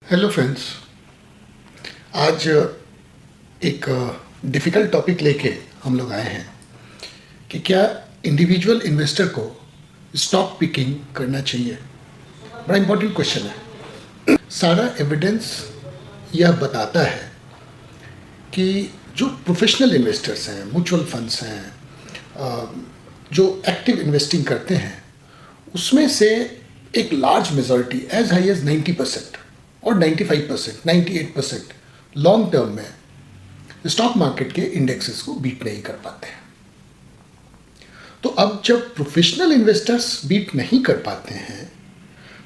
Hello friends. आज एक difficult topic लेके हम लोग आए हैं कि क्या इंडिविजुअल इन्वेस्टर को स्टॉक पिकिंग करना चाहिए। बड़ा इम्पोर्टेंट क्वेश्चन है। सारा एविडेंस यह बताता है कि जो प्रोफेशनल इन्वेस्टर्स हैं, म्यूचुअल फंड्स हैं, जो एक्टिव इन्वेस्टिंग करते हैं, उसमें से एक large majority as high as 90% और 95%, 98% लॉन्ग टर्म में स्टॉक मार्केट के इंडेक्सेस को बीट नहीं कर पाते हैं। तो अब जब प्रोफेशनल इन्वेस्टर्स बीट नहीं कर पाते हैं,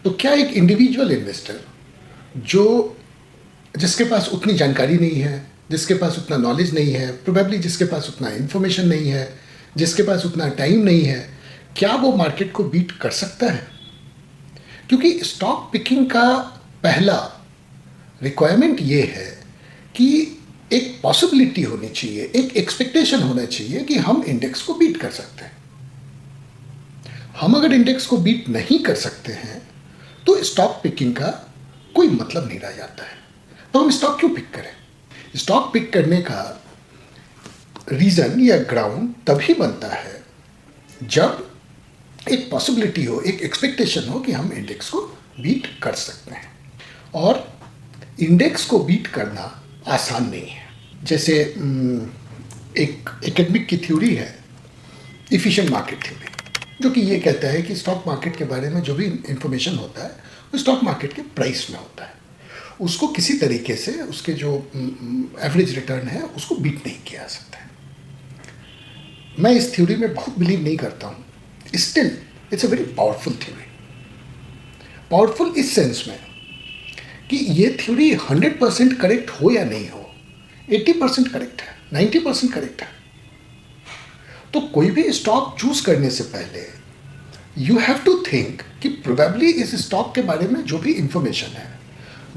तो क्या एक इंडिविजुअल इन्वेस्टर जिसके पास उतनी जानकारी नहीं है, जिसके पास उतना नॉलेज नहीं है, प्रोबेबली जिसके पास उतना इन्फॉर्मेशन नहीं है, जिसके पास उतना टाइम नहीं है, क्या वो मार्केट को बीट कर सकता है? क्योंकि स्टॉक पिकिंग का पहला रिक्वायरमेंट ये है कि एक पॉसिबिलिटी होनी चाहिए, एक एक्सपेक्टेशन होना चाहिए कि हम इंडेक्स को बीट कर सकते हैं। हम अगर इंडेक्स को बीट नहीं कर सकते हैं तो स्टॉक पिकिंग का कोई मतलब नहीं रह जाता है। तो हम स्टॉक क्यों पिक करें? स्टॉक पिक करने का रीज़न या ग्राउंड तभी बनता है जब एक पॉसिबिलिटी हो, एक एक्सपेक्टेशन हो कि हम इंडेक्स को बीट कर सकते हैं। और इंडेक्स को बीट करना आसान नहीं है। जैसे एक एकेडमिक की थ्योरी है, इफिशिएंट मार्केट थ्योरी, जो कि ये कहता है कि स्टॉक मार्केट के बारे में जो भी इंफॉर्मेशन होता है वो स्टॉक मार्केट के प्राइस में होता है। उसको किसी तरीके से उसके जो एवरेज रिटर्न है उसको बीट नहीं किया जा सकता है। मैं इस थ्योरी में बहुत बिलीव नहीं करता हूँ। Still it's a very powerful theory. Powerful इस सेंस में कि ये थ्योरी 100% करेक्ट हो या नहीं हो, 80% करेक्ट है, 90% करेक्ट है। तो कोई भी स्टॉक चूज करने से पहले यू हैव टू थिंक कि प्रोबेबली इस स्टॉक के बारे में जो भी इंफॉर्मेशन है,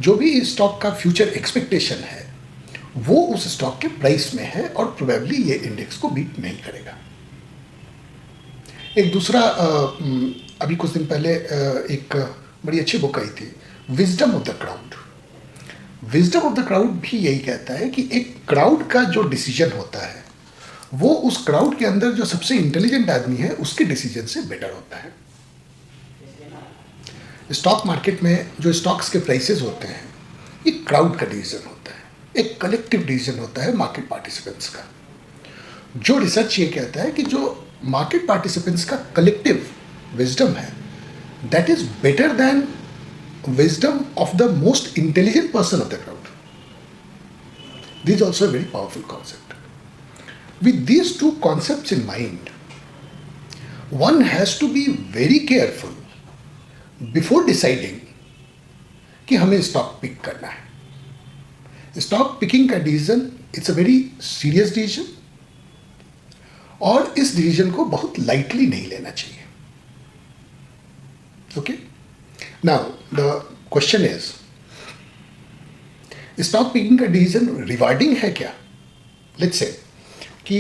जो भी इस स्टॉक का फ्यूचर एक्सपेक्टेशन है, वो उस स्टॉक के प्राइस में है और प्रोबेबली ये इंडेक्स को बीट नहीं करेगा। एक दूसरा अभी कुछ दिन पहले एक बड़ी अच्छी बुक आई थी, wisdom of the crowd. Wisdom of the crowd भी यही कहता है कि एक क्राउड का जो डिसीजन होता है वो उस क्राउड के अंदर जो सबसे इंटेलिजेंट आदमी है उसके डिसीजन से बेटर होता है। स्टॉक मार्केट में जो स्टॉक्स के प्राइसेस होते हैं ये क्राउड का डिसीजन होता है, एक कलेक्टिव डिसीजन होता है मार्केट पार्टिसिपेंट्स का। जो रिसर्च ये कहता है कि जो मार्केट पार्टिसिपेंट्स का कलेक्टिव विजडम है that is better than wisdom of the most intelligent person of the crowd. This is also a very powerful concept. With these two concepts in mind, one has to be very careful before deciding कि हमें stock pick करना है। Stock picking का decision it's a very serious decision और इस decision को बहुत lightly नहीं लेना चाहिए। Okay, Now, the question is, stock picking का डिसीजन रिवार्डिंग है क्या? लेट्स से कि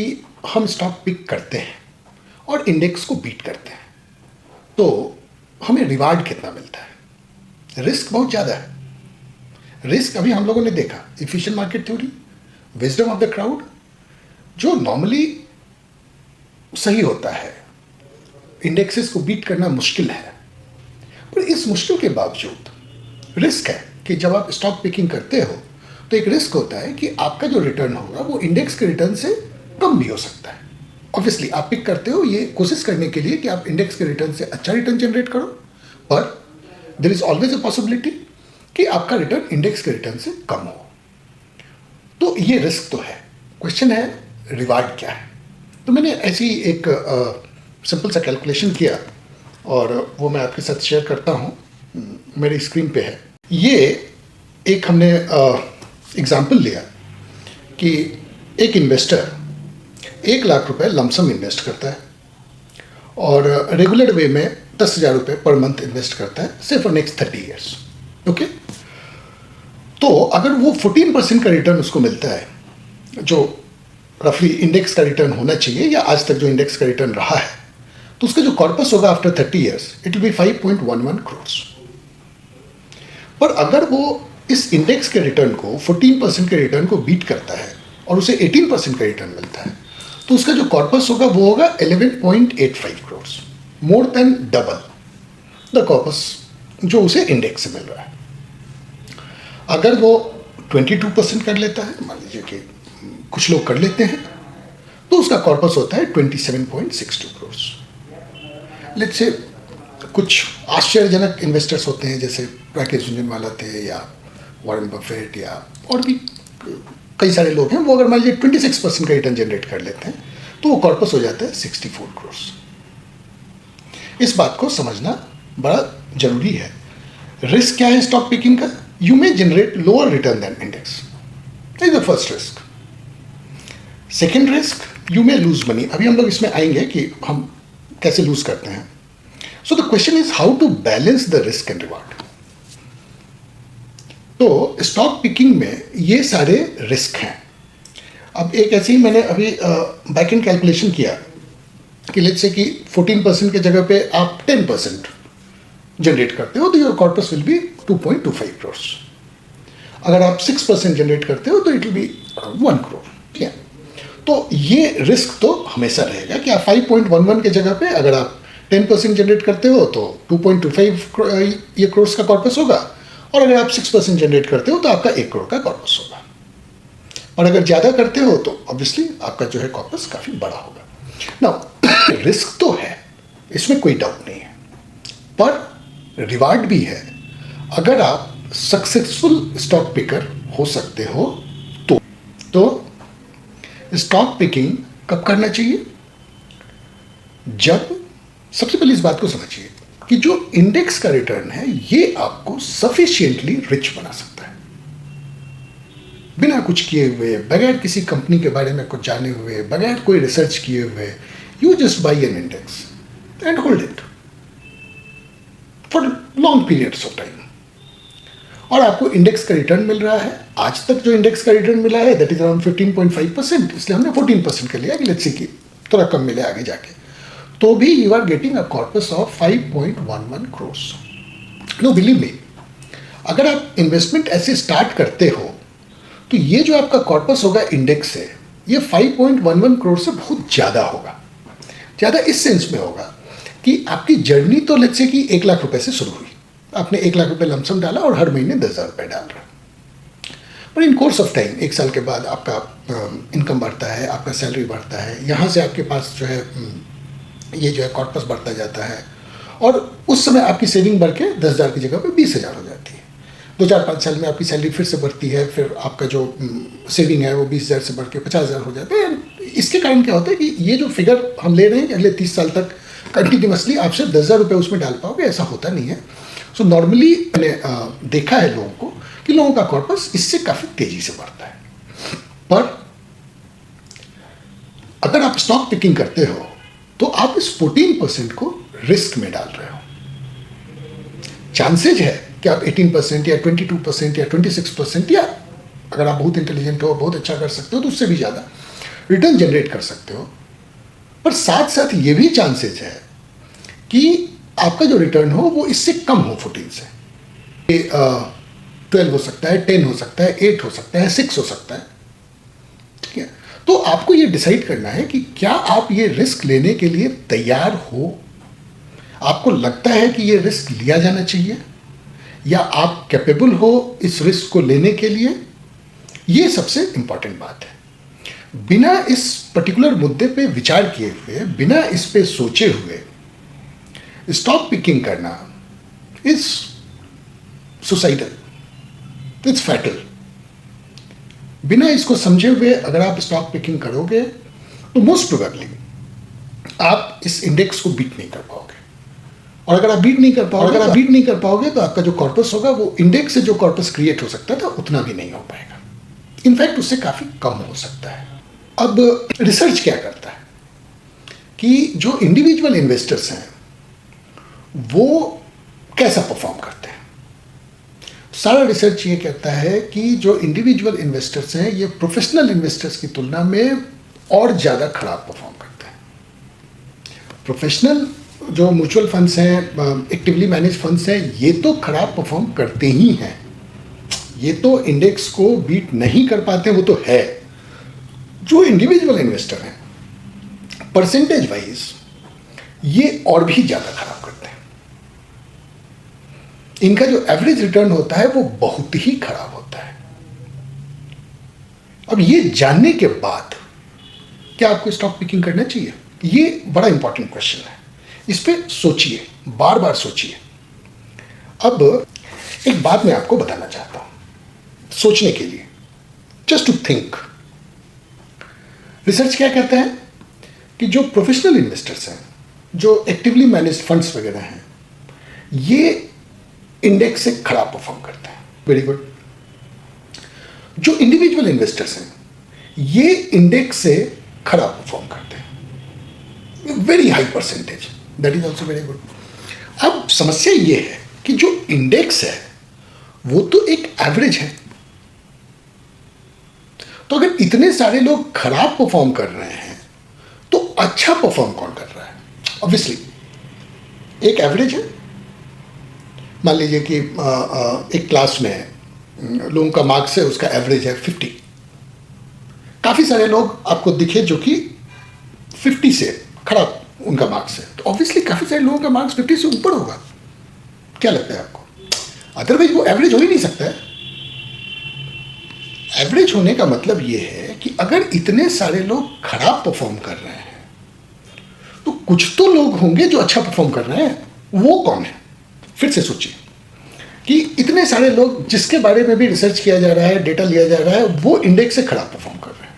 हम स्टॉक पिक करते हैं और इंडेक्स को बीट करते हैं, तो हमें रिवार्ड कितना मिलता है? रिस्क बहुत ज़्यादा है। रिस्क अभी हम लोगों ने देखा, efficient market theory, wisdom of the crowd, जो नॉर्मली सही होता है, इंडेक्सेस को बीट करना मुश्किल है। पर इस मुश्किल के बावजूद रिस्क है कि जब आप स्टॉक पिकिंग करते हो तो एक रिस्क होता है कि आपका जो रिटर्न होगा वो इंडेक्स के रिटर्न से कम भी हो सकता है। ऑब्वियसली आप पिक करते हो ये कोशिश करने के लिए कि आप इंडेक्स के रिटर्न से अच्छा रिटर्न जनरेट करो, पर there is always a possibility कि आपका रिटर्न इंडेक्स के रिटर्न से कम हो। तो ये रिस्क तो है। क्वेश्चन है रिवार्ड क्या है? तो मैंने ऐसी एक सिंपल सा कैलकुलेशन किया और वो मैं आपके साथ शेयर करता हूँ, मेरी स्क्रीन पे है। ये एक हमने एग्जाम्पल लिया कि एक इन्वेस्टर 1,00,000 रुपए लमसम इन्वेस्ट करता है और रेगुलर वे में 10,000 रुपये पर मंथ इन्वेस्ट करता है, से फॉर नेक्स्ट 30 ईयर्स। ओके, तो अगर वो 14% का रिटर्न उसको मिलता है, जो रफली इंडेक्स का रिटर्न होना चाहिए या आज तक जो इंडेक्स का रिटर्न रहा है, तो उसका जो कॉर्पस होगा after 30 years it will be 5.11 crore. पर अगर वो इस इंडेक्स के रिटर्न को 14% के रिटर्न को बीट करता है और उसे 18% का रिटर्न मिलता है, तो उसका जो कॉर्पस होगा वो होगा 11.85 crore, more than double the corpus जो उसे इंडेक्स से मिल रहा है। अगर वो 22% कर लेता है, मान लीजिए कि कुछ लोग कर लेते हैं, तो उसका कॉर्पस होता है 27.62 करोड़। लेट्स से कुछ आश्चर्यजनक इन्वेस्टर्स होते हैं, जैसे राकेश झुनझुनवाला थे या वॉरेन बफेट या और भी कई सारे लोग हैं, वो अगर मान लीजिए 26% का रिटर्न जनरेट कर लेते हैं तो वो कॉर्पस हो जाता है 64 करोड़। इस बात को समझना बड़ा जरूरी है। रिस्क क्या है स्टॉक पिकिंग का? You may generate lower return than index, is the first risk. Second risk, you may lose money. अभी हम लोग इसमें आएंगे कि हम कैसे लूज करते हैं। So the question is how to balance the risk and reward. तो स्टॉक पिकिंग में ये सारे रिस्क हैं। अब एक ऐसे ही मैंने अभी बैक एंड कैलकुलेशन किया कि लेट्स से कि 14% के जगह पे आप 10% जनरेट करते हो तो your corpus will be 2.25 crore. अगर आप 6% जनरेट करते हो तो इट विल बी 1 करोड़। ठीक है, तो ये रिस्क तो हमेशा रहेगा कि आप 5.11 के जगह पे अगर आप 10% जनरेट करते हो तो 2.25 ये करोड़ का कॉर्पस होगा, और अगर आप 6% जनरेट करते हो तो आपका 1 करोड़ का कॉर्पस होगा। और अगर ज़्यादा करते हो तो ऑब्वियसली आपका जो है कॉर्पस काफ़ी बड़ा होगा। नाउ रिस्क तो है, इसमें कोई डाउट नहीं है, पर रिवार्ड भी है। अगर आप सक्सेसफुल स्टॉक पिकर हो सकते हो तो स्टॉक पिकिंग कब करना चाहिए? जब, सबसे पहले इस बात को समझिए कि जो इंडेक्स का रिटर्न है ये आपको सफिशिएंटली रिच बना सकता है, बिना कुछ किए हुए, बगैर किसी कंपनी के बारे में कुछ जाने हुए, बगैर कोई रिसर्च किए हुए। You just buy an index and hold it for long periods of time, और आपको इंडेक्स का रिटर्न मिल रहा है। आज तक जो इंडेक्स का रिटर्न मिला है दैट इज अराउंड 15.5%, इसलिए हमने 14% का लिया कि लेट्स सी कि थोड़ा कम मिले आगे जाके, तो भी you are getting a corpus of 5.11 crore. No believe me, अगर आप इन्वेस्टमेंट ऐसे स्टार्ट करते हो तो ये जो आपका कॉर्पस होगा इंडेक्स से, ये 5.11 करोड़ से बहुत ज़्यादा होगा। ज़्यादा इस सेंस में होगा कि आपकी जर्नी तो लेट्स से कि 1 लाख रुपए से शुरू हुई, आपने 1 लाख रुपए लमसम डाला और हर महीने 10,000 रुपये डाल रहे, पर इन कोर्स ऑफ टाइम 1 साल के बाद आपका इनकम बढ़ता है, आपका सैलरी बढ़ता है, यहाँ से आपके पास जो है ये जो है कॉर्पस बढ़ता जाता है, और उस समय आपकी सेविंग बढ़ के 10,000 की जगह पे 20,000 हो जाती है। 2-4-5 साल में आपकी सैलरी फिर से बढ़ती है, फिर आपका जो सेविंग है वो 20,000 से बढ़ के 50,000 हो जाता है। इसके कारण क्या होता है कि ये जो फिगर हम ले रहे हैं कि अगले 30 साल तक कंटिन्यूसली आप सिर्फ 10,000 रुपये उसमें डाल पाओगे, ऐसा होता नहीं है। सो नॉर्मली मैंने देखा है लोगों को कि लोगों का कॉर्पस इससे काफ़ी तेज़ी से बढ़ता है। पर अगर आप स्टॉक पिकिंग करते हो तो आप इस 14% को रिस्क में डाल रहे हो। चांसेज है कि आप 18% या 22% या 26% या अगर आप बहुत इंटेलिजेंट हो, बहुत अच्छा कर सकते हो तो उससे भी ज़्यादा रिटर्न जनरेट कर सकते हो। पर साथ साथ ये भी चांसेज है कि आपका जो रिटर्न हो वो इससे कम हो 14 से। 12 हो सकता है, 10 हो सकता है, 8 हो सकता है, 6 हो सकता है। ठीक है, तो आपको ये डिसाइड करना है कि क्या आप ये रिस्क लेने के लिए तैयार हो, आपको लगता है कि ये रिस्क लिया जाना चाहिए, या आप कैपेबल हो इस रिस्क को लेने के लिए। ये सबसे इंपॉर्टेंट बात है। बिना इस पर्टिकुलर मुद्दे पे विचार किए हुए, बिना इस पे सोचे हुए स्टॉक पिकिंग करना इज सुसाइडल, इट्स फैटल। बिना इसको समझे हुए अगर आप स्टॉक पिकिंग करोगे तो मोस्ट प्रोबेबली आप इस इंडेक्स को बीट नहीं कर पाओगे, और अगर आप बीट नहीं कर पाओगे तो आपका जो कॉर्पस होगा वो इंडेक्स से जो कॉर्पस क्रिएट हो सकता था उतना भी नहीं हो पाएगा, इनफैक्ट उससे काफ़ी कम हो सकता है। अब रिसर्च क्या करता है कि जो इंडिविजुअल इन्वेस्टर्स हैं वो कैसा परफॉर्म करते हैं। सारा रिसर्च ये कहता है कि जो इंडिविजुअल इन्वेस्टर्स हैं ये प्रोफेशनल इन्वेस्टर्स की तुलना में और ज़्यादा खराब परफॉर्म करते हैं। प्रोफेशनल जो म्यूचुअल फंड्स हैं, एक्टिवली मैनेज फंड्स हैं, ये तो खराब परफॉर्म करते ही हैं, ये तो इंडेक्स को बीट नहीं कर पाते, वो तो है। जो इंडिविजुअल इन्वेस्टर हैं परसेंटेज वाइज ये और भी ज़्यादा खराब करते हैं। इनका जो एवरेज रिटर्न होता है वो बहुत ही खराब होता है। अब ये जानने के बाद क्या आपको स्टॉक पिकिंग करना चाहिए, ये बड़ा इंपॉर्टेंट क्वेश्चन है। इस पे सोचिए, बार बार सोचिए। अब एक बात मैं आपको बताना चाहता हूं सोचने के लिए, जस्ट टू थिंक। रिसर्च क्या कहता है कि जो प्रोफेशनल इन्वेस्टर्स हैं, जो एक्टिवली मैनेज्ड फंड्स वगैरह हैं, ये इंडेक्स से खराब परफॉर्म करते हैं। Very good. जो इंडिविजुअल इन्वेस्टर्स हैं ये इंडेक्स से खराब परफॉर्म करते हैं, very high percentage, that is also very good. अब समस्या ये है कि जो इंडेक्स है वो तो एक एवरेज है। तो अगर इतने सारे लोग खराब परफॉर्म कर रहे हैं तो अच्छा परफॉर्म कौन कर रहा है? ऑब्वियसली एक एवरेज है। मान लीजिए कि एक क्लास में लोगों का मार्क्स है, उसका एवरेज है 50। काफ़ी सारे लोग आपको दिखे जो कि 50 से खराब उनका मार्क्स है, तो ऑब्वियसली काफ़ी सारे लोगों का मार्क्स 50 से ऊपर होगा। क्या लगता है आपको? अदरवाइज वो एवरेज हो ही नहीं सकता है। एवरेज होने का मतलब ये है कि अगर इतने सारे लोग खराब परफॉर्म कर रहे हैं तो कुछ तो लोग होंगे जो अच्छा परफॉर्म कर रहे हैं। वो कौन है? फिर से सोचिए कि इतने सारे लोग जिसके बारे में भी रिसर्च किया जा रहा है, डेटा लिया जा रहा है, वो इंडेक्स से खराब परफॉर्म कर रहे हैं।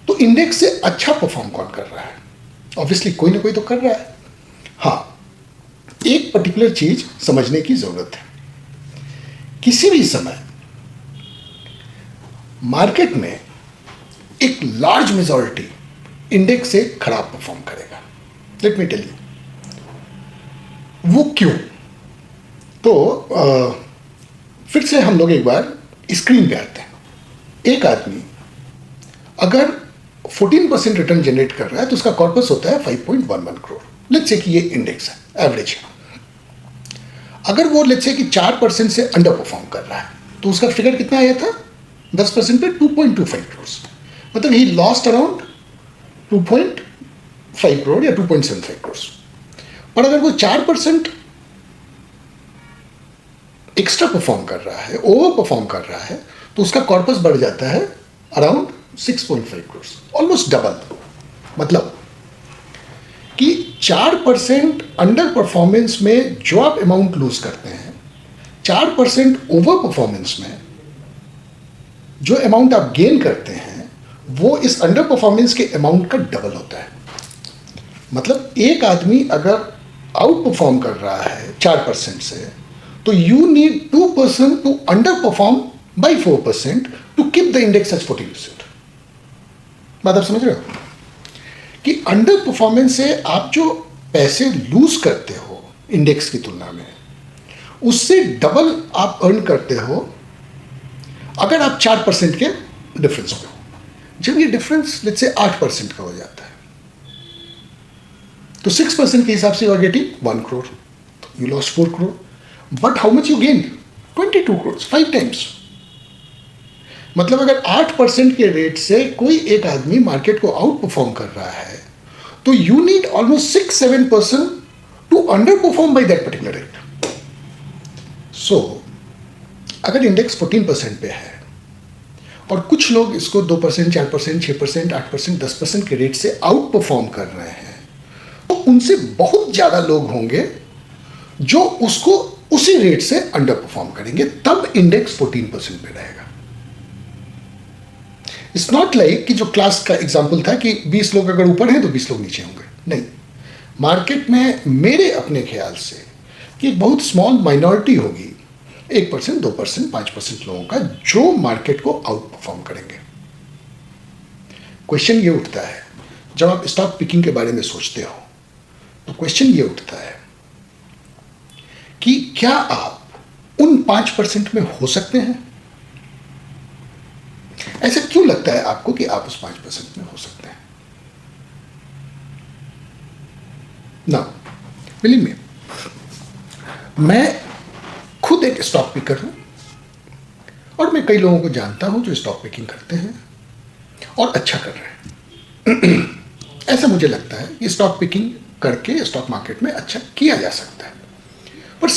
तो इंडेक्स से अच्छा परफॉर्म कौन कर रहा है? ऑब्वियसली कोई ना कोई तो कर रहा है। हाँ, एक पर्टिकुलर चीज समझने की जरूरत है। किसी भी समय मार्केट में एक लार्ज मेजॉरिटी इंडेक्स से खराब परफॉर्म करेगा। लेट मी टेल यू वो क्यों। तो फिर से हम लोग एक बार स्क्रीन पे आते हैं। एक आदमी अगर 14% रिटर्न जनरेट कर रहा है तो उसका कॉर्पस होता है 5.11 करोड़। लेट्स से कि ये इंडेक्स है, एवरेज है। अगर वो लेट्स से कि 4% से अंडर परफॉर्म कर रहा है तो उसका फिगर कितना आया था? 10% पे 2.25 करोड़। मतलब ही लॉस्ट अराउंड 2.5 करोड़ या 2.75 करोड़। और अगर वो 4% एक्स्ट्रा परफॉर्म कर रहा है, ओवर परफॉर्म कर रहा है, तो उसका कॉर्पस बढ़ जाता है अराउंड 6.5 करोड़, ऑलमोस्ट डबल। मतलब कि 4% अंडर परफॉर्मेंस में जो आप अमाउंट लूज करते हैं, 4% ओवर परफॉर्मेंस में जो अमाउंट आप गेन करते हैं, वो इस अंडर परफॉर्मेंस के अमाउंट का डबल होता है। मतलब एक आदमी अगर आउट परफॉर्म कर रहा है 4% से, तो you need 2% to underperform by 4% to keep the index as 14%। बात आप समझ रहे हो कि अंडर परफॉर्मेंस से आप जो पैसे लूज करते हो इंडेक्स की तुलना में, उससे डबल आप अर्न करते हो अगर आप 4% के डिफरेंस पे हो। जब ये डिफरेंस लेट्स से 8% का हो जाता है तो 6% के हिसाब से you are getting 1 crore, you lost 4 crore. But how much you gain? 22 crore, 5 times. मतलब अगर 8% के रेट से कोई एक आदमी मार्केट को आउट परफॉर्म कर रहा है तो you need almost 6-7% to underperform by that particular rate. So अगर इंडेक्स 14% पे है और कुछ लोग इसको 2%, 4%, 6%, 8%, 10% के रेट से आउट परफॉर्म कर रहे हैं, तो उनसे बहुत ज़्यादा लोग होंगे जो उसको उसी रेट से अंडर परफॉर्म करेंगे, तब इंडेक्स 14% पे रहेगा। इट्स नॉट लाइक कि जो क्लास का एग्जाम्पल था कि 20 लोग अगर ऊपर हैं तो 20 लोग नीचे होंगे। नहीं, मार्केट में मेरे अपने ख्याल से कि एक बहुत स्मॉल माइनॉरिटी होगी, 1%, 2%, 5% लोगों का, जो मार्केट को आउट परफॉर्म करेंगे। क्वेश्चन ये उठता है जब आप स्टॉक पिकिंग के बारे में सोचते हो, तो क्वेश्चन ये उठता है कि क्या आप उन 5% में हो सकते हैं? ऐसा क्यों लगता है आपको कि आप उस 5% में हो सकते हैं? ना, बिलीव मी, मैं खुद एक स्टॉक पिकर हूं। और मैं कई लोगों को जानता हूं जो स्टॉक पिकिंग करते हैं और अच्छा कर रहे हैं। ऐसा मुझे लगता है कि स्टॉक पिकिंग करके स्टॉक मार्केट में अच्छा किया जा सकता है, पर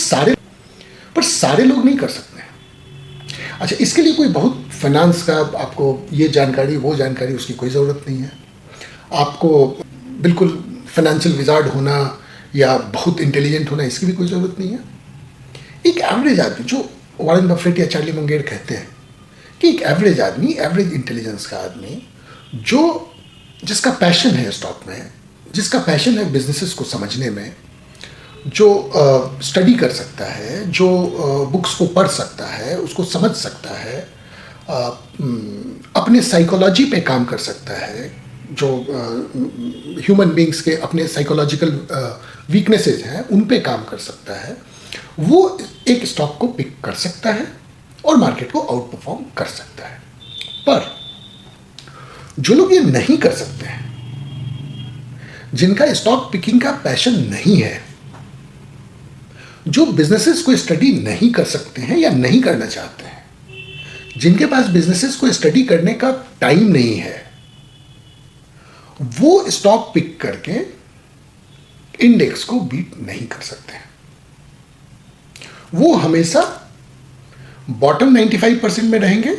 सारे लोग नहीं कर सकते हैं। अच्छा, इसके लिए कोई बहुत फाइनेंस का आपको ये जानकारी वो जानकारी उसकी कोई ज़रूरत नहीं है। आपको बिल्कुल फाइनेंशियल विजार्ड होना या बहुत इंटेलिजेंट होना इसकी भी कोई ज़रूरत नहीं है। एक एवरेज आदमी, जो वॉरेन बफेट या चार्ली मंगेर कहते हैं कि एक एवरेज आदमी, एवरेज इंटेलिजेंस का आदमी, जिसका पैशन है स्टॉक में, जिसका पैशन है बिजनेसेस को समझने में, जो स्टडी कर सकता है, जो बुक्स को पढ़ सकता है, उसको समझ सकता है, अपने साइकोलॉजी पे काम कर सकता है, जो ह्यूमन बींग्स के अपने साइकोलॉजिकल वीकनेसेस हैं उन पे काम कर सकता है, वो एक स्टॉक को पिक कर सकता है और मार्केट को आउट परफॉर्म कर सकता है। पर जो लोग ये नहीं कर सकते हैं, जिनका स्टॉक पिकिंग का पैशन नहीं है, जो बिजनेसेस को स्टडी नहीं कर सकते हैं या नहीं करना चाहते हैं, जिनके पास बिजनेसेस को स्टडी करने का टाइम नहीं है, वो स्टॉक पिक करके इंडेक्स को बीट नहीं कर सकते हैं। वो हमेशा बॉटम 95% में रहेंगे,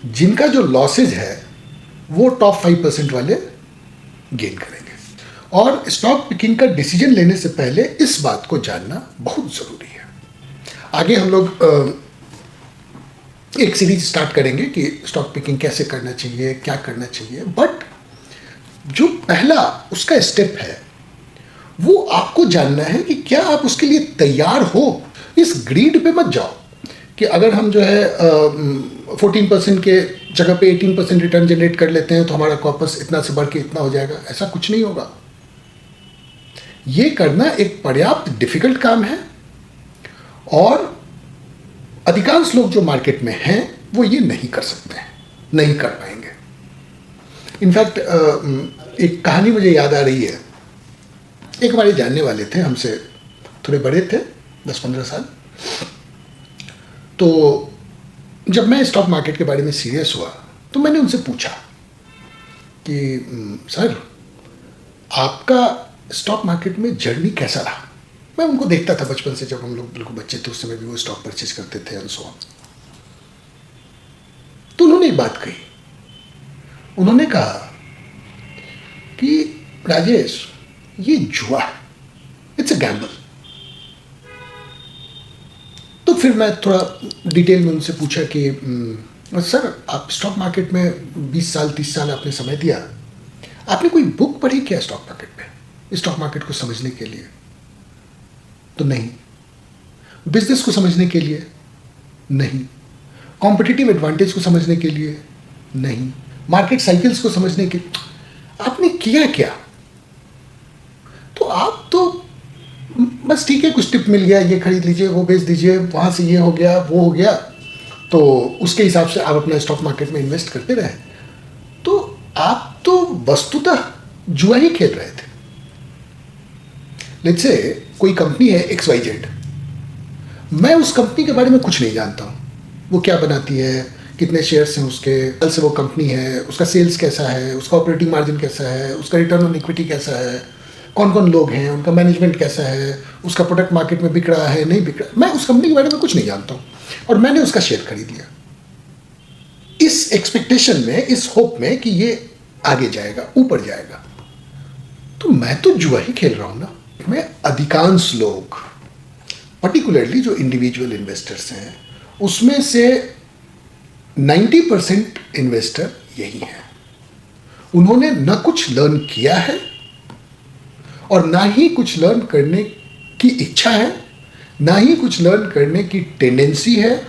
जिनका जो लॉसेज है वो टॉप 5% वाले गेन करेंगे। और स्टॉक पिकिंग का डिसीजन लेने से पहले इस बात को जानना बहुत ज़रूरी है। आगे हम लोग एक सीरीज स्टार्ट करेंगे कि स्टॉक पिकिंग कैसे करना चाहिए, क्या करना चाहिए, बट जो पहला उसका स्टेप है वो आपको जानना है कि क्या आप उसके लिए तैयार हो। इस ग्रीड पे मत जाओ कि अगर हम जो है 14% के जगह पे 18% रिटर्न जनरेट कर लेते हैं तो हमारा कॉर्पस इतना से बढ़ के इतना हो जाएगा। ऐसा कुछ नहीं होगा। ये करना एक पर्याप्त डिफिकल्ट काम है और अधिकांश लोग जो मार्केट में हैं वो ये नहीं कर सकते हैं, नहीं कर पाएंगे। इनफैक्ट एक कहानी मुझे याद आ रही है। एक हमारे जानने वाले थे, हमसे थोड़े बड़े थे, 10-15 साल। तो जब मैं स्टॉक मार्केट के बारे में सीरियस हुआ तो मैंने उनसे पूछा कि सर, आपका स्टॉक मार्केट में जर्नी कैसा रहा। मैं उनको देखता था बचपन से, जब हम लोग बिल्कुल बच्चे थे उस समय भी वो स्टॉक परचेज करते थे एंड सो ऑन। तो उन्होंने एक बात कही, उन्होंने कहा कि राजेश, ये जुआ है, इट्स अ गैम्बल। तो फिर मैं थोड़ा डिटेल में उनसे पूछा कि सर, आप स्टॉक मार्केट में 20 साल 30 साल आपने समय दिया, आपने कोई बुक पढ़ी क्या स्टॉक मार्केट में, स्टॉक मार्केट को समझने के लिए? तो नहीं। बिजनेस को समझने के लिए? नहीं। कॉम्पिटिटिव एडवांटेज को समझने के लिए? नहीं। मार्केट साइकिल्स को समझने के आपने किया क्या? तो आप तो बस ठीक है, कुछ टिप मिल गया, ये खरीद लीजिए, वो बेच दीजिए, वहाँ से ये हो गया, वो हो गया, तो उसके हिसाब से आप अपना स्टॉक मार्केट में इन्वेस्ट करते रहे। तो आप तो वस्तुतः जुआ ही खेल रहे थे। लेट्स से कोई कंपनी है XYZ, मैं उस कंपनी के बारे में कुछ नहीं जानता हूँ, वो क्या बनाती है, कितने शेयर्स हैं उसके, कल से वो कंपनी है, उसका सेल्स कैसा है, उसका ऑपरेटिंग मार्जिन कैसा है, उसका रिटर्न ऑन इक्विटी कैसा है, कौन कौन लोग हैं, उनका मैनेजमेंट कैसा है, उसका प्रोडक्ट मार्केट में बिक रहा है नहीं बिक रहा, मैं उस कंपनी के बारे में कुछ नहीं जानता हूँ। और मैंने उसका शेयर खरीद लिया इस एक्सपेक्टेशन में, इस होप में कि ये आगे जाएगा, ऊपर जाएगा। तो मैं तो जुआ ही खेल रहा हूँ ना। मैं अधिकांश लोग, पर्टिकुलरली जो इंडिविजुअल इन्वेस्टर्स हैं, उसमें से 90% इन्वेस्टर यही हैं। उन्होंने न कुछ लर्न किया है और ना ही कुछ लर्न करने की इच्छा है, ना ही कुछ लर्न करने की टेंडेंसी है,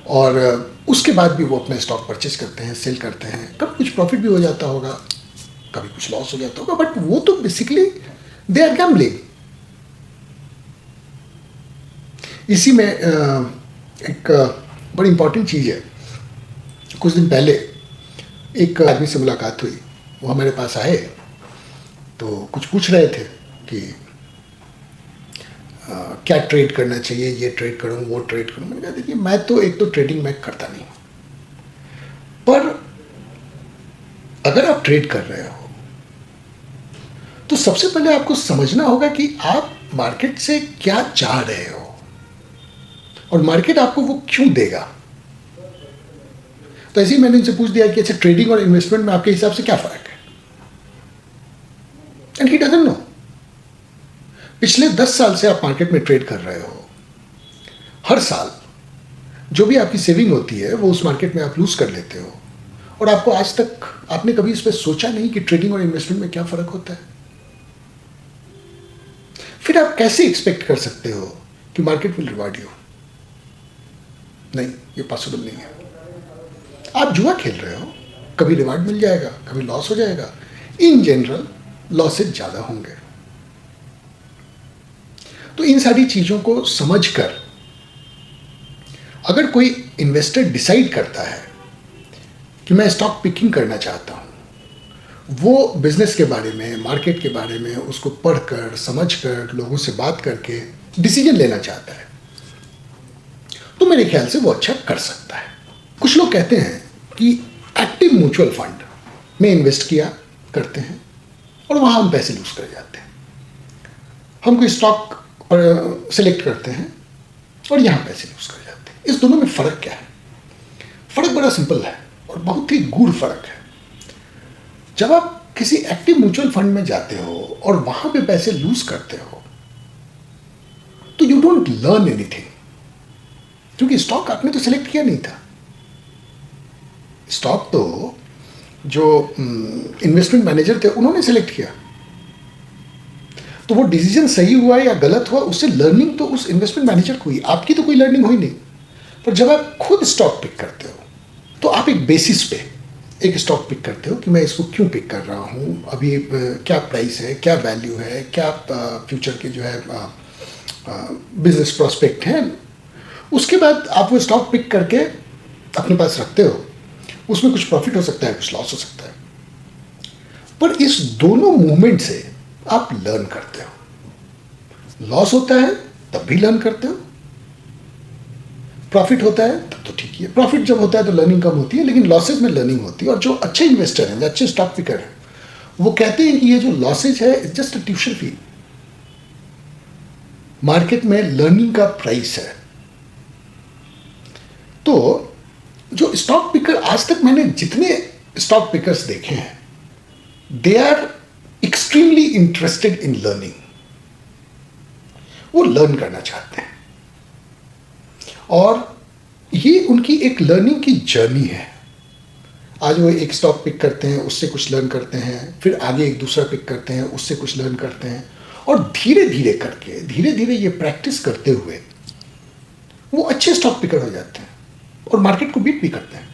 और उसके बाद भी वो अपना स्टॉक परचेज करते हैं, सेल करते हैं। कभी कुछ प्रॉफिट भी हो जाता होगा, कभी कुछ लॉस हो जाता होगा, बट वो तो बेसिकली दे आर गैम्बलिंग। इसी में एक बड़ी इंपॉर्टेंट चीज़ है। कुछ दिन पहले एक आदमी से मुलाकात हुई, वो हमारे पास आए तो कुछ पूछ रहे थे कि क्या ट्रेड करना चाहिए, ये ट्रेड करूँ वो ट्रेड करूँ। मैंने कहा देखिए मैं तो एक तो ट्रेडिंग मैं करता नहीं हूँ, पर अगर आप ट्रेड कर रहे हो तो सबसे पहले आपको समझना होगा कि आप मार्केट से क्या चाह रहे हो और मार्केट आपको वो क्यों देगा। तो ऐसे ही मैंने उनसे पूछ दिया कि अच्छा ट्रेडिंग और इन्वेस्टमेंट में आपके हिसाब से क्या फर्क है, एंड ही डजंट नो। पिछले 10 साल से आप मार्केट में ट्रेड कर रहे हो, हर साल जो भी आपकी सेविंग होती है वो उस मार्केट में आप लूज कर लेते हो, और आपको आज तक आपने कभी इस पर सोचा नहीं कि ट्रेडिंग और इन्वेस्टमेंट में क्या फर्क होता है। फिर आप कैसे एक्सपेक्ट कर सकते हो कि मार्केट विल रिवार्ड यू? नहीं, ये पॉसिबल नहीं है। आप जुआ खेल रहे हो, कभी रिवार्ड मिल जाएगा, कभी लॉस हो जाएगा। इन जनरल लॉसेज ज्यादा होंगे। तो इन सारी चीजों को समझकर अगर कोई इन्वेस्टर डिसाइड करता है कि मैं स्टॉक पिकिंग करना चाहता हूं, वो बिजनेस के बारे में, मार्केट के बारे में उसको पढ़कर, समझकर, लोगों से बात करके डिसीजन लेना चाहता है, तो मेरे ख्याल से वो अच्छा कर सकता है। कुछ लोग कहते हैं कि एक्टिव म्यूचुअल फंड में इन्वेस्ट किया करते हैं और वहां हम पैसे लूज कर जाते हैं। हम कोई स्टॉक सेलेक्ट करते हैं और यहां पैसे लूज कर जाते हैं। इस दोनों में फर्क क्या है? फर्क बड़ा सिंपल है और बहुत ही गूढ़ फर्क है। जब आप किसी एक्टिव म्यूचुअल फंड में जाते हो और वहां पे पैसे लूज करते हो तो यू डोंट लर्न एनीथिंग, क्योंकि स्टॉक आपने तो सिलेक्ट किया नहीं था। स्टॉक तो जो इन्वेस्टमेंट मैनेजर थे उन्होंने सिलेक्ट किया, तो वो डिसीजन सही हुआ या गलत हुआ उससे लर्निंग तो उस इन्वेस्टमेंट मैनेजर को हुई, आपकी तो कोई लर्निंग हुई नहीं। पर जब आप खुद स्टॉक पिक करते हो तो आप एक बेसिस पे एक स्टॉक पिक करते हो कि मैं इसको क्यों पिक कर रहा हूँ, अभी क्या प्राइस है, क्या वैल्यू है, क्या फ्यूचर के जो है बिजनेस प्रोस्पेक्ट हैं। उसके बाद आप वो स्टॉक पिक करके अपने पास रखते हो। उसमें कुछ प्रॉफिट हो सकता है, कुछ लॉस हो सकता है, पर इस दोनों मूवमेंट से आप लर्न करते हो। लॉस होता है तब भी लर्न करते हो, प्रॉफिट होता है तब तो ठीक ही है। प्रॉफिट जब होता है तो लर्निंग कम होती है, लेकिन लॉसेज में लर्निंग होती है। और जो अच्छे इन्वेस्टर हैं, जो अच्छे स्टॉक पिकर हैं, वो कहते हैं कि ये जो लॉसेज है it's just a tuition fee, market में लर्निंग का प्राइस है। तो जो स्टॉक पिकर, आज तक मैंने जितने स्टॉक पिकर्स देखे हैं, they are extremely interested in learning. वो लर्न करना चाहते हैं और ये उनकी एक लर्निंग की जर्नी है। आज वो एक स्टॉक पिक करते हैं, उससे कुछ लर्न करते हैं, फिर आगे एक दूसरा पिक करते हैं, उससे कुछ लर्न करते हैं, और धीरे धीरे करके, धीरे धीरे ये प्रैक्टिस करते हुए वो अच्छे स्टॉक पिकर हो जाते हैं और मार्केट को बीट भी करते हैं।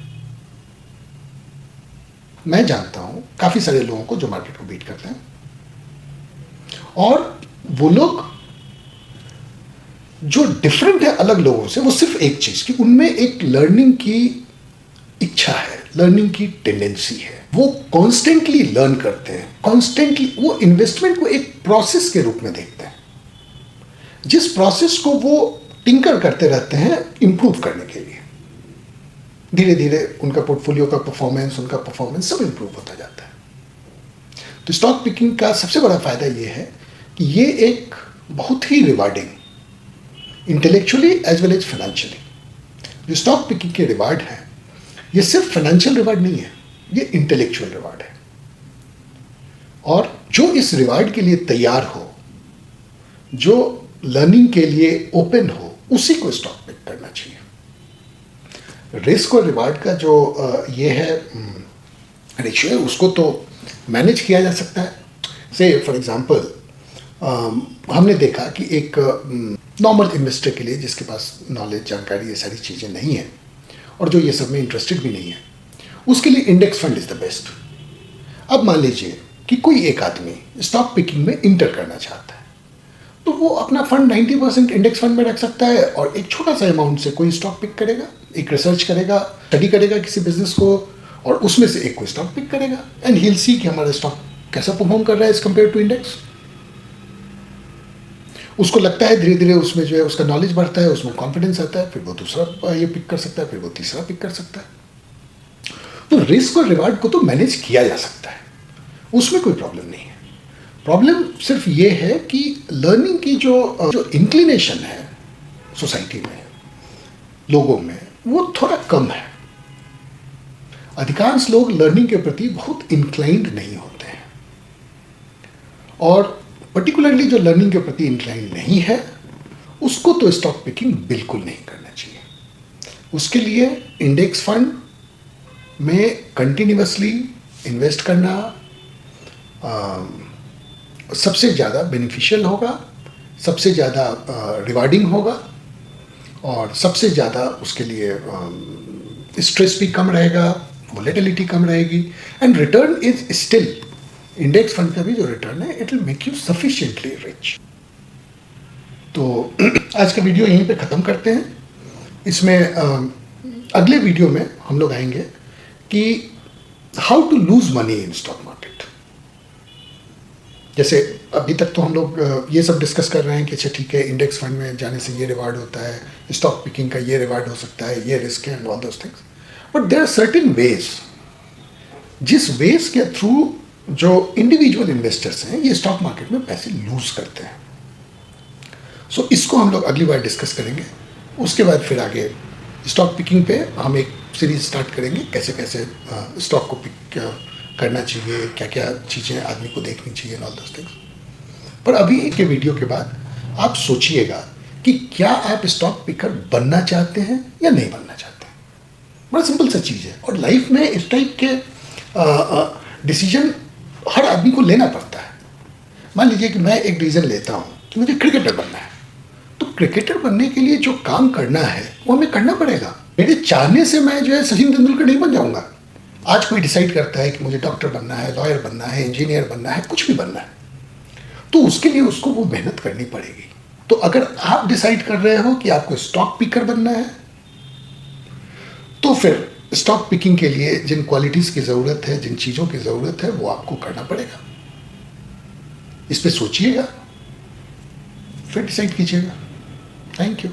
मैं जानता हूं काफी सारे लोगों को जो मार्केट को बीट करते हैं, और वो लोग जो डिफरेंट है अलग लोगों से, वो सिर्फ एक चीज कि उनमें एक लर्निंग की इच्छा है, लर्निंग की टेंडेंसी है। वो कॉन्स्टेंटली लर्न करते हैं, कॉन्स्टेंटली वो इन्वेस्टमेंट को एक प्रोसेस के रूप में देखते हैं, जिस प्रोसेस को वो टिंकर करते रहते हैं इंप्रूव करने के लिए। धीरे धीरे उनका पोर्टफोलियो का परफॉर्मेंस, उनका परफॉर्मेंस सब इंप्रूव होता जाता है। तो स्टॉक पिकिंग का सबसे बड़ा फायदा ये है कि ये एक बहुत ही rewarding, intellectually as well as financially, जो स्टॉक पिकिंग के रिवार्ड है, ये सिर्फ फाइनेंशियल रिवार्ड नहीं है, ये इंटेलेक्चुअल रिवार्ड है। और जो इस रिवार्ड के लिए तैयार हो, जो लर्निंग के लिए ओपन हो, उसी को स्टॉक पिक करना चाहिए। रिस्क और रिवार्ड का जो ये है रेशियो है, उसको तो मैनेज किया जा सकता है। से फॉर एग्जांपल हमने देखा कि एक नॉर्मल इन्वेस्टर के लिए, जिसके पास नॉलेज, जानकारी, ये सारी चीज़ें नहीं है और जो ये सब में इंटरेस्टेड भी नहीं है, उसके लिए index fund is the best. अब मान लीजिए कि कोई एक आदमी स्टॉक पिकिंग में इंटर करना चाहता है, तो वो अपना फंड 90% इंडेक्स फंड में रख सकता है और एक छोटा सा अमाउंट से कोई स्टॉक पिक करेगा, एक रिसर्च करेगा, स्टडी करेगा किसी बिजनेस को, और उसमें से एक कोई स्टॉक पिक करेगा, एंड ही विल सी कि हमारा स्टॉक कैसा परफॉर्म कर रहा है एज कंपेयर टू इंडेक्स। उसको लगता है धीरे धीरे उसमें जो है उसका नॉलेज बढ़ता है, उसमें कॉन्फिडेंस आता है, फिर वो दूसरा ये पिक कर सकता है, फिर वो तीसरा पिक कर सकता है। तो रिस्क और रिवार्ड को तो मैनेज किया जा सकता है, उसमें कोई प्रॉब्लम नहीं है। प्रॉब्लम सिर्फ ये है कि लर्निंग की जो इंक्लिनेशन है सोसाइटी में, लोगों में, वो थोड़ा कम है। अधिकांश लोग लर्निंग के प्रति बहुत इंक्लाइंड नहीं होते हैं, और पर्टिकुलरली जो लर्निंग के प्रति इंक्लाइंड नहीं है उसको तो स्टॉक पिकिंग बिल्कुल नहीं करना चाहिए। उसके लिए इंडेक्स फंड में कंटिन्यूअसली इन्वेस्ट करना सबसे ज़्यादा बेनिफिशियल होगा, सबसे ज़्यादा रिवार्डिंग होगा, और सबसे ज़्यादा उसके लिए स्ट्रेस भी कम रहेगा, वोलेटिलिटी कम रहेगी, and return is still, index fund का भी जो रिटर्न है it will make you sufficiently rich. तो आज का वीडियो यहीं पे ख़त्म करते हैं। इसमें अगले वीडियो में हम लोग आएंगे कि how to lose money in stock market. जैसे अभी तक तो हम लोग ये सब डिस्कस कर रहे हैं कि अच्छा ठीक है, इंडेक्स फंड में जाने से ये रिवार्ड होता है, स्टॉक पिकिंग का ये रिवार्ड हो सकता है, ये रिस्क है and all those things, but there are certain ways जिस वेज के थ्रू जो इंडिविजुअल इन्वेस्टर्स हैं ये स्टॉक मार्केट में पैसे लूज करते हैं। सो इसको हम लोग अगली बार डिस्कस करेंगे। उसके बाद फिर आगे स्टॉक पिकिंग पे हम एक सीरीज स्टार्ट करेंगे, कैसे कैसे स्टॉक को पिक करना चाहिए, क्या क्या चीज़ें आदमी को देखनी चाहिए एंड ऑल दोस थिंग्स। पर अभी के वीडियो के बाद आप सोचिएगा कि क्या आप स्टॉक पिकर बनना चाहते हैं या नहीं बनना चाहते हैं। बड़ा सिंपल सा चीज़ है, और लाइफ में इस टाइप के डिसीजन हर आदमी को लेना पड़ता है। मान लीजिए कि मैं एक डिसीजन लेता हूँ कि मुझे क्रिकेटर बनना है, तो क्रिकेटर बनने के लिए जो काम करना है वो हमें करना पड़ेगा। मेरे चाहने से मैं जो है सचिन तेंदुलकर नहीं बन जाऊंगा। आज कोई डिसाइड करता है कि मुझे डॉक्टर बनना है, लॉयर बनना है, इंजीनियर बनना है, कुछ भी बनना है, तो उसके लिए उसको वो मेहनत करनी पड़ेगी। तो अगर आप डिसाइड कर रहे हो कि आपको स्टॉक पिकर बनना है, तो फिर स्टॉक पिकिंग के लिए जिन क्वालिटीज़ की ज़रूरत है, जिन चीज़ों की ज़रूरत है, वो आपको करना पड़ेगा। इस पे सोचिएगा, फिर डिसाइड कीजिएगा। Thank you.